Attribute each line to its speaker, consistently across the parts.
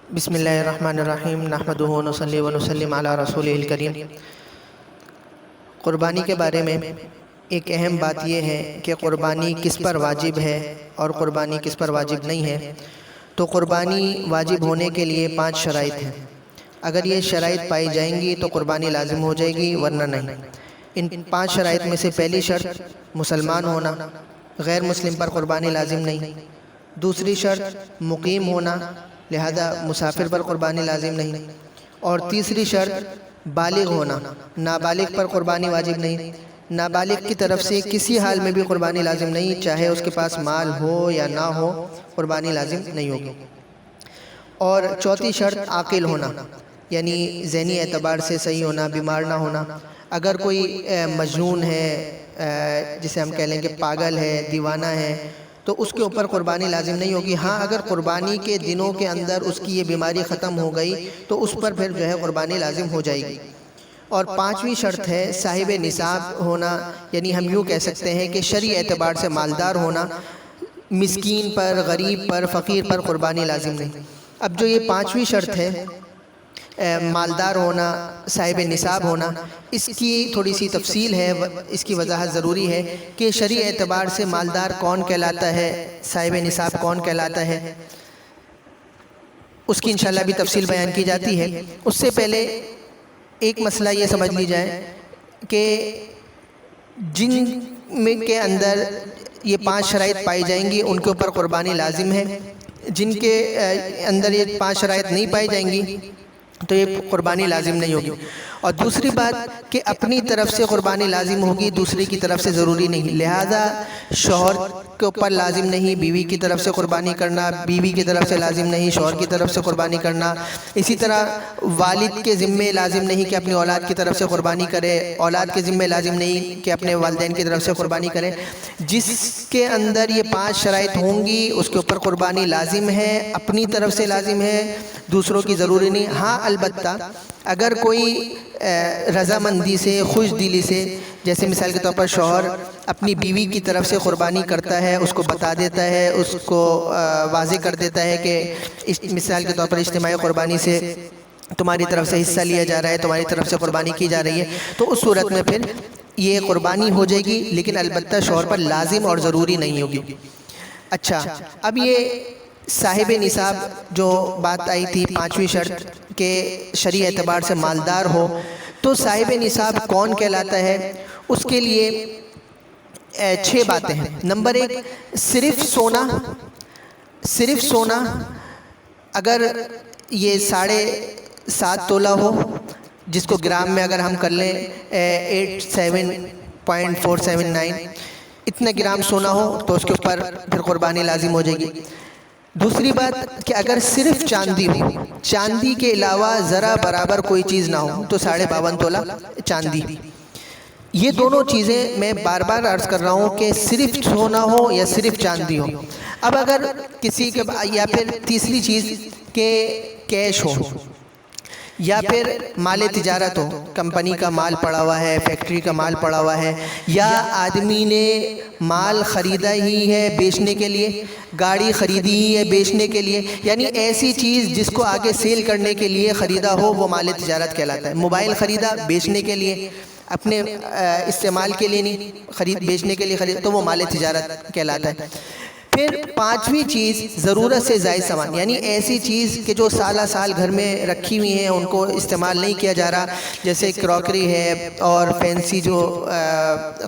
Speaker 1: بسم اللہ الرحمن الرحیم نحمدہ ونصلی ونسلم علی رسولہ الکریم۔ قربانی کے بارے میں ایک اہم بات یہ ہے کہ قربانی کس پر واجب ہے اور قربانی کس پر واجب نہیں ہے۔ تو قربانی واجب ہونے کے لیے 5 شرائط ہیں۔ اگر یہ شرائط پائی جائیں گی تو قربانی لازم ہو جائے گی، ورنہ نہیں۔ ان 5 شرائط میں سے پہلی شرط مسلمان ہونا، غیر مسلم پر قربانی لازم نہیں۔ دوسری شرط مقیم ہونا، لہذا مسافر پر قربانی لازم نہیں۔ اور تیسری شرط بالغ ہونا، نابالغ پر قربانی واجب نہیں۔ نابالغ کی طرف سے کسی حال میں بھی قربانی لازم نہیں، چاہے اس کے پاس مال ہو یا نہ ہو، قربانی لازم نہیں ہوگی۔ اور چوتھی شرط عاقل ہونا، یعنی ذہنی اعتبار سے صحیح ہونا، بیمار نہ ہونا۔ اگر کوئی مجنون ہے، جسے ہم کہہ لیں کہ پاگل ہے، دیوانہ ہے، تو اس کے اوپر قربانی لازم نہیں ہوگی۔ ہاں، اگر قربانی کے دنوں کے اندر اس کی یہ بیماری ختم ہو گئی تو اس پر پھر جو ہے قربانی لازم ہو جائے گی۔ اور 5ویں شرط ہے صاحب نصاب ہونا، یعنی ہم یوں کہہ سکتے ہیں کہ شرعی اعتبار سے مالدار ہونا۔ مسکین پر، غریب پر، فقیر پر قربانی لازم نہیں۔ اب جو یہ 5ویں شرط ہے مالدار ہونا، صاحب نصاب ہونا، اس کی تھوڑی سی تفصیل ہے، اس کی وضاحت ضروری ہے کہ شرعی اعتبار سے مالدار کون کہلاتا ہے، صاحب نصاب کون کہلاتا ہے، اس کی انشاءاللہ بھی تفصیل بیان کی جاتی ہے۔ اس سے پہلے ایک مسئلہ یہ سمجھ لی جائے کہ جن میں کے اندر یہ 5 شرائط پائی جائیں گی ان کے اوپر قربانی لازم ہے۔ جن کے اندر یہ 5 شرائط نہیں پائی جائیں گی تو یہ قربانی لازم نہیں ہوگی۔ اور دوسری بات کہ اپنی طرف سے قربانی لازم ہوگی، دوسری کی طرف سے ضروری نہیں۔ لہذا شوہر کے اوپر لازم نہیں بیوی کی طرف سے قربانی کرنا، بیوی کی طرف سے لازم نہیں شوہر کی طرف سے قربانی کرنا۔ اسی طرح والد کے ذمے لازم نہیں کہ اپنی اولاد کی طرف سے قربانی کرے، اولاد کے ذمے لازم نہیں کہ اپنے والدین کی طرف سے قربانی کرے۔ جس کے اندر یہ 5 شرائط ہوں گی اس کے اوپر قربانی لازم ہے، اپنی طرف سے لازم ہے، دوسروں کی ضروری نہیں۔ ہاں، البتہ اگر کوئی رضامندی سے، خوش دلی سے، جیسے مثال کے طور پر شوہر اپنی بیوی کی طرف سے قربانی کرتا ہے، اس کو بتا دیتا ہے، اس کو واضح کر دیتا ہے کہ مثال کے طور پر اجتماعی قربانی سے تمہاری طرف سے حصہ لیا جا رہا ہے، تمہاری طرف سے قربانی کی جا رہی ہے، تو اس صورت میں پھر یہ قربانی ہو جائے گی، لیکن البتہ شوہر پر لازم اور ضروری نہیں ہوگی۔ اچھا، اب یہ صاحب نصاب جو بات آئی تھی 5ویں شرط کہ شرعی اعتبار سے مالدار ہو، تو صاحب نصاب کون کہلاتا ہے؟ اس کے لیے 6 باتیں ہیں۔ نمبر 1، صرف سونا اگر یہ 7.5 تولہ ہو، جس کو گرام میں اگر ہم کر لیں 87.479، اتنا گرام سونا ہو تو اس کے اوپر پھر قربانی لازم ہو جائے گی۔ دوسری بات کہ اگر صرف چاندی ہو، چاندی کے علاوہ ذرا برابر کوئی چیز نہ ہو، تو 52.5 تولہ چاندی۔ یہ دونوں چیزیں میں بار بار عرض کر رہا ہوں کہ صرف سونا ہو یا صرف چاندی ہو۔ اب اگر کسی کے یا پھر تیسری چیز کہ کیش ہو، یا پھر مال تجارت ہو، کمپنی کا مال پڑا ہوا ہے، فیکٹری کا مال پڑا ہوا ہے، یا آدمی نے مال خریدا ہی ہے بیچنے کے لیے، گاڑی خریدی ہی ہے بیچنے کے لیے، یعنی ایسی چیز جس کو آگے سیل کرنے کے لیے خریدا ہو وہ مال تجارت کہلاتا ہے۔ موبائل خریدا بیچنے کے لیے، اپنے استعمال کے لیے نہیں، بیچنے کے لیے خریدا تو وہ مال تجارت کہلاتا ہے۔ پھر 5ویں چیز ضرورت سے زائد سامان، یعنی ایسی چیز کہ جو سالہ سال گھر میں رکھی ہوئی ہیں، ان کو استعمال نہیں کیا جا رہا، جیسے کراکری ہے اور فینسی جو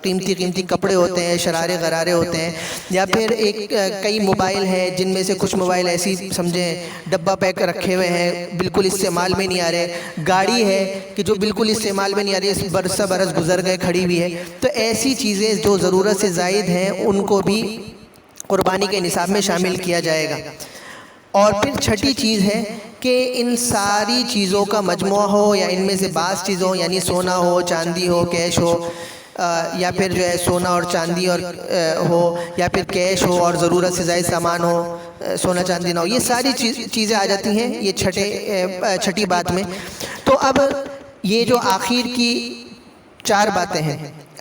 Speaker 1: قیمتی کپڑے ہوتے ہیں، شرارے غرارے ہوتے ہیں، یا پھر کئی موبائل ہیں جن میں سے کچھ موبائل ایسی سمجھیں ڈبہ پیک رکھے ہوئے ہیں، بالکل استعمال میں نہیں آ رہے۔ گاڑی ہے کہ جو بالکل استعمال میں نہیں آ رہی، برسہ برس گزر گئے کھڑی ہوئی ہے۔ تو ایسی چیزیں جو ضرورت سے زائد ہیں ان کو بھی قربانی کے نصاب میں شامل کیا جائے گا۔ اور پھر 6ٹھی چیز ہے کہ ان ساری چیزوں کا مجموعہ ہو یا ان میں سے بعض چیزوں، یعنی سونا ہو، چاندی ہو، کیش ہو، یا پھر جو ہے سونا اور چاندی اور ہو، یا پھر کیش ہو اور ضرورت سے زائد سامان ہو، سونا چاندی نہ ہو، یہ ساری چیزیں آ جاتی ہیں یہ 6ٹھی بات میں۔ تو اب یہ جو آخر کی 4 باتیں ہیں،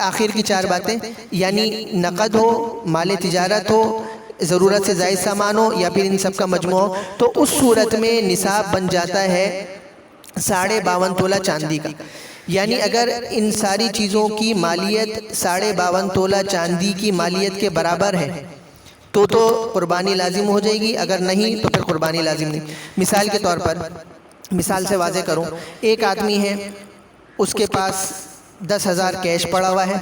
Speaker 1: آخر کی 4 باتیں، یعنی نقد ہو، مال تجارت ہو، ضرورت سے زائد سامان ہو یا پھر ان سب کا مجموع ہو، تو اس صورت میں نصاب بن جاتا ہے 52.5 تولہ چاندی کا۔ یعنی اگر ان ساری چیزوں کی مالیت 52.5 تولہ چاندی کی مالیت کے برابر ہے تو قربانی لازم ہو جائے گی، اگر نہیں تو پھر قربانی لازم نہیں۔ مثال کے طور پر، مثال سے واضح کروں، ایک آدمی ہے، اس کے پاس 10,000 کیش پڑا ہوا ہے،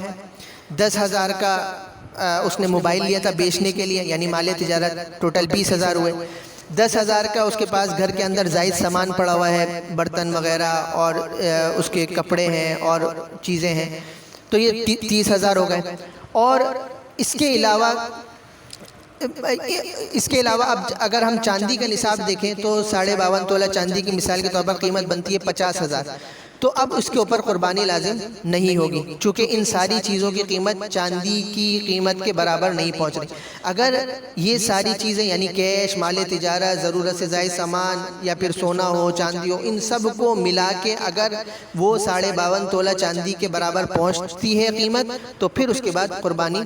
Speaker 1: 10,000 کا اس نے موبائل لیا تھا بیچنے کے لیے، یعنی مال تجارت ٹوٹل 20,000 ہوئے۔ 10,000 کا اس کے پاس گھر کے اندر زائد سامان پڑا ہوا ہے، برتن وغیرہ اور اس کے کپڑے ہیں اور چیزیں ہیں، تو یہ 30,000 ہو گئے۔ اور اس کے علاوہ اب اگر ہم چاندی کا نصاب دیکھیں تو 52.5 تولہ چاندی کی مثال کے طور پر قیمت بنتی ہے 50,000، تو اب اس کے اوپر قربانی لازم نہیں ہوگی، چونکہ ان ساری چیزوں کی قیمت چاندی کی قیمت کے برابر نہیں پہنچ رہی۔ اگر یہ ساری چیزیں یعنی کیش، مال تجارت، ضرورت سے زائد سامان یا پھر سونا ہو، چاندی ہو، ان سب کو ملا کے اگر وہ 52.5 تولہ چاندی کے برابر پہنچتی ہے قیمت، تو پھر اس کے بعد قربانی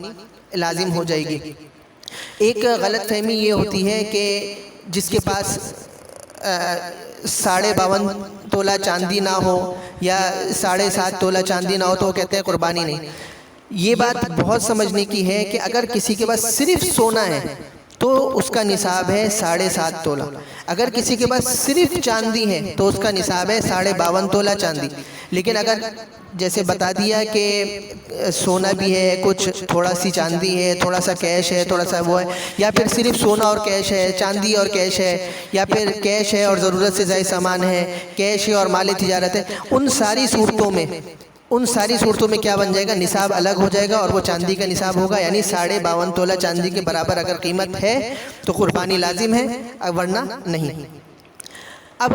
Speaker 1: لازم ہو جائے گی۔ ایک غلط فہمی یہ ہوتی ہے کہ جس کے پاس 52.5 تولہ چاندی نہ ہو یا 7.5 تولہ چاندی نہ ہو تو وہ کہتے ہیں قربانی نہیں۔ یہ بات بہت سمجھنے کی ہے کہ اگر کسی کے پاس صرف سونا ہے تو اس کا نصاب ہے 7.5 تولہ، اگر کسی کے پاس صرف چاندی ہے تو اس کا نصاب ہے 52.5 تولہ چاندی۔ لیکن اگر جیسے بتا دیا کہ سونا بھی ہے، کچھ تھوڑا سی چاندی ہے، تھوڑا سا کیش ہے، تھوڑا سا وہ ہے، یا پھر صرف سونا اور کیش ہے، چاندی اور کیش ہے، یا پھر کیش ہے اور ضرورت سے زائد سامان ہے، کیش ہے اور مال تجارت ہے، ان ساری صورتوں میں کیا بن جائے گا؟ نصاب الگ ہو جائے گا اور وہ چاندی کا نصاب ہوگا، یعنی 52.5 تولہ چاندی کے برابر اگر قیمت ہے تو قربانی لازم ہے، ورنہ نہیں۔ اب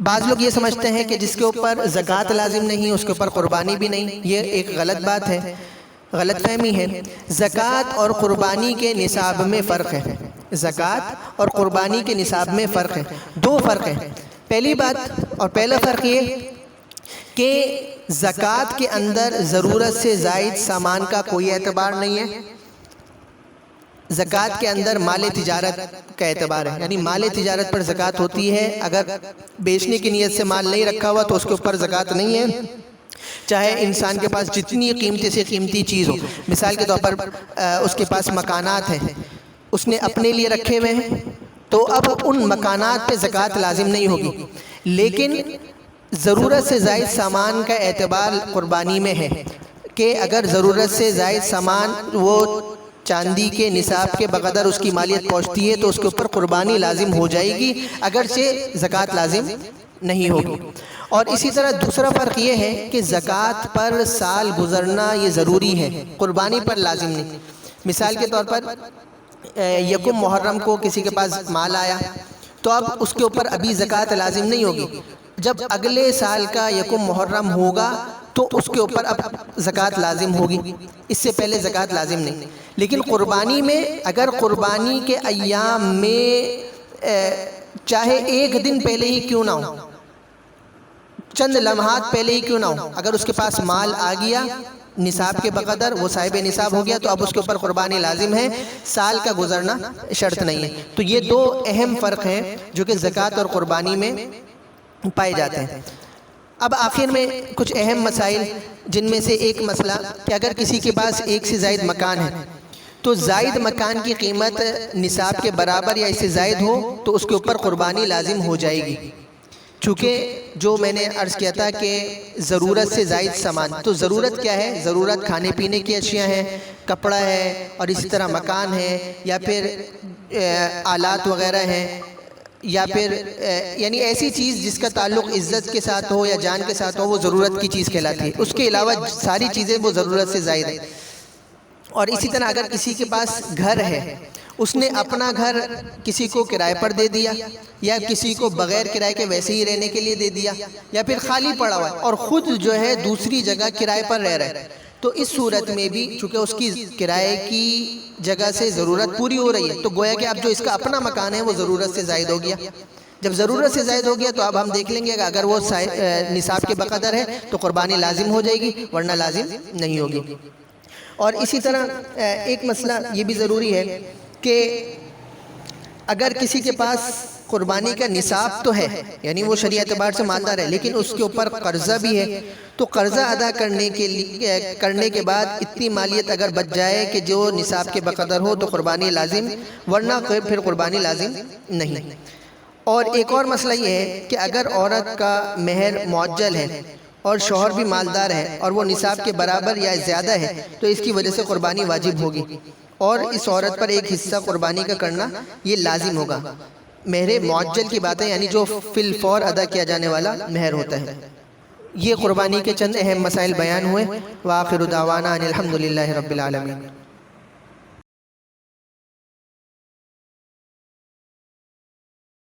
Speaker 1: بعض لوگ یہ سمجھتے ہیں کہ جس کے اوپر زکوٰۃ لازم نہیں اس کے اوپر قربانی بھی نہیں، یہ ایک غلط بات ہے، غلط فہمی ہے۔ زکوٰۃ اور قربانی کے نصاب میں فرق ہے، زکوٰۃ اور قربانی کے نصاب میں فرق ہے، دو فرق ہیں۔ پہلی بات اور پہلا فرق یہ کہ زکوٰۃ کے اندر ضرورت سے زائد سامان کا کوئی اعتبار نہیں ہے، زکوٰۃ کے اندر مال تجارت کا اعتبار ہے، یعنی مال تجارت پر زکوٰۃ ہوتی ہے۔ اگر بیچنے کی نیت سے مال نہیں رکھا ہوا تو اس کے اوپر زکوٰۃ نہیں ہے، چاہے انسان کے پاس جتنی قیمتی سے قیمتی چیز ہو۔ مثال کے طور پر اس کے پاس مکانات ہیں، اس نے اپنے لیے رکھے ہوئے ہیں، تو اب ان مکانات پہ زکوٰۃ لازم نہیں ہوگی، لیکن ضرورت سے زائد سامان کا اعتبار قربانی میں ہے کہ اگر ضرورت سے زائد سامان وہ چاندی کے نصاب کے بقدر اس کی مالیت پہنچتی ہے تو اس کے اوپر قربانی لازم ہو جائے گی، اگرچہ زکوٰۃ لازم نہیں ہوگی۔ اور اسی طرح دوسرا فرق یہ ہے کہ زکوٰۃ پر سال گزرنا یہ ضروری ہے، قربانی پر لازم نہیں۔ مثال کے طور پر یکم محرم کو کسی کے پاس مال آیا تو اب اس کے اوپر ابھی زکوٰۃ لازم نہیں ہوگی، جب اگلے سال کا یکم محرم ہوگا تو اس کے اوپر اب زکوٰۃ لازم ہوگی، اس سے پہلے زکوٰۃ لازم نہیں۔ لیکن قربانی میں اگر قربانی کے ایام میں چاہے ایک دن پہلے ہی کیوں نہ ہو، چند لمحات پہلے ہی کیوں نہ ہو، اگر اس کے پاس مال آ گیا نصاب کے بقدر، وہ صاحب نصاب ہو گیا، تو اب اس کے اوپر قربانی لازم ہے، سال کا گزرنا شرط نہیں ہے۔ تو یہ دو اہم فرق ہیں جو کہ زکوٰۃ اور قربانی میں پائے جاتے ہیں۔ اب آخر میں کچھ اہم مسائل، جن میں سے ایک مسئلہ کہ اگر کسی کے پاس ایک سے زائد مکان ہے تو زائد مکان کی قیمت نصاب کے برابر یا اس سے زائد ہو تو اس کے اوپر قربانی لازم ہو جائے گی، چونکہ جو میں نے عرض کیا تھا کہ ضرورت سے زائد سامان، تو ضرورت کیا ہے؟ ضرورت کھانے پینے کی اشیاء ہیں، کپڑا ہے، اور اسی طرح مکان ہے، یا پھر آلات وغیرہ ہیں، یا پھر یعنی ایسی چیز جس کا تعلق عزت کے ساتھ ہو یا جان کے ساتھ ہو، وہ ضرورت کی چیز کہلاتی ہے۔ اس کے علاوہ ساری چیزیں وہ ضرورت سے زائد ہیں۔ اور اسی طرح اگر کسی کے پاس گھر ہے، اس نے اپنا گھر کسی کو کرائے پر دے دیا یا کسی کو بغیر کرائے کے ویسے ہی رہنے کے لیے دے دیا، یا پھر خالی پڑا ہوا ہے اور خود جو ہے دوسری جگہ کرائے پر رہ رہا ہے، تو اس صورت میں بھی چونکہ اس کی کرائے کی جگہ سے ضرورت پوری ہو رہی ہے، تو گویا کہ اب جو اس کا اپنا مکان ہے وہ ضرورت سے زائد ہو گیا۔ جب ضرورت سے زائد ہو گیا تو اب ہم دیکھ لیں گے کہ اگر وہ نصاب کے بقدر ہے تو قربانی لازم ہو جائے گی، ورنہ لازم نہیں ہوگی۔ اور اسی طرح ایک مسئلہ یہ بھی ضروری ہے کہ اگر کسی کے پاس قربانی کا نصاب تو ہے، یعنی وہ شرعی اعتبار سے مالدار ہے، لیکن اس کے اوپر قرضہ بھی ہے، تو قرضہ ادا کرنے کے بعد اتنی مالیت اگر بچ جائے کہ جو نصاب کے بقدر ہو تو قربانی لازم، ورنہ پھر قربانی لازم نہیں۔ اور ایک اور مسئلہ یہ ہے کہ اگر عورت کا مہر معجل ہے اور شوہر بھی مالدار ہے اور وہ نصاب کے برابر یا زیادہ ہے تو اس کی وجہ سے قربانی واجب ہوگی، اور اس عورت پر ایک حصہ قربانی کا کرنا یہ لازم ہوگا۔ مہر معجل کی بات ہے، یعنی جو فی الفور ادا کیا جانے والا مہر ہوتا ہے۔ یہ قربانی کے چند اہم مسائل بیان ہوئے۔ وآخر دعوانا ان الحمد للہ رب العالمین۔